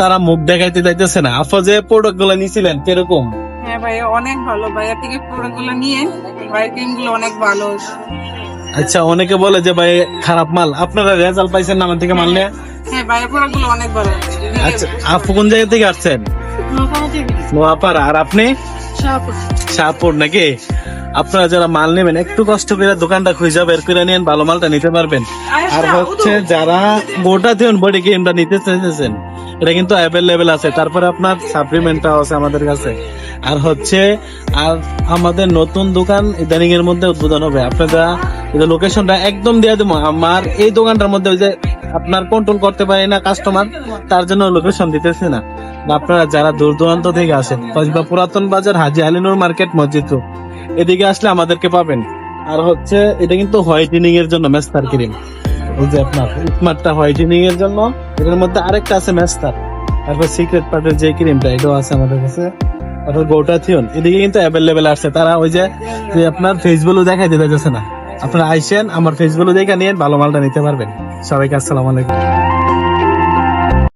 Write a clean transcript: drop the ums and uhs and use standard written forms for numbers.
তারা মুখ দেখাইতে যাইতেছে না। আপা যে প্রোডাক্ট গুলো নিছিলেন কিরকম? হ্যাঁ ভাইয়া অনেক ভালো, ভাইয়া থেকে প্রোডাক্ট গুলো নিয়ে ভাইয়ের ক্রিম গুলো অনেক ভালো। আচ্ছা, অনেকে বলে যে ভাই খারাপ মাল, আপনারা রেজাল্ট পাইছেন না আমার থেকে মাল নিয়ে? হ্যাঁ ভাইয়ের প্রোডাক্ট গুলো অনেক ভালো। আচ্ছা, আপু কোন জায়গা থেকে আসছেন? নোয়াপাড়া। আর আপনি? শাহপুর নাকি? আপনারা যারা মাল নেবেন একটু কষ্ট করে দোকানটা খুঁজে বের করে নিন, ভালো মালটা নিতে পারবেন। আর হচ্ছে যারা গোটা দিন বডি ক্রিমটা নিতে চাইতেছেন, এটা কিন্তু অ্যাভেলেবেল আছে। তারপরে আপনার সাপ্লিমেন্টটাও আছে আমাদের কাছে। আর হচ্ছে আর আমাদের নতুন দোকান ইদানিং এর মধ্যে উদ্বোধন হবে। আপনারা লোকেশনটা একদম দিয়ে দেবো। আমার এই দোকানটার মধ্যে ওই যে আপনার কন্ট্রোল করতে পারি না কাস্টমার, তার জন্য লোকেশন দিতেছে না। আপনারা যারা দূর দূরান্ত থেকে আসেন, কসবা পুরাতন বাজার, হাজি আলিনুর মার্কেট, মসজিদ রোড, এদিকে আসলে আমাদেরকে পাবেন। আর হচ্ছে এটা কিন্তু হোয়াইটেনিং এর জন্য মেস্তার ক্রিম, এই যে আপনার স্মার্টটা হোয়াইটেনিং এর জন্য। এটার মধ্যে আরেকটা আছে মেস্তার। তারপর সিক্রেট পার্টের যে ক্রিমটা, এটাও আছে আমাদের কাছে। তারপর গোটাথিয়ন এদিকে কিন্তু অ্যাভেলেবেল আছে। তারা ওই যে আপনার ফেসবুকও দেখাই দিতে যাচ্ছে না, আপনারা আইসেন আমার ফেসবুকও দেখে নিয়ে ভালো মালটা নিতে পারবেন। সবাইকে আসসালামু আলাইকুম।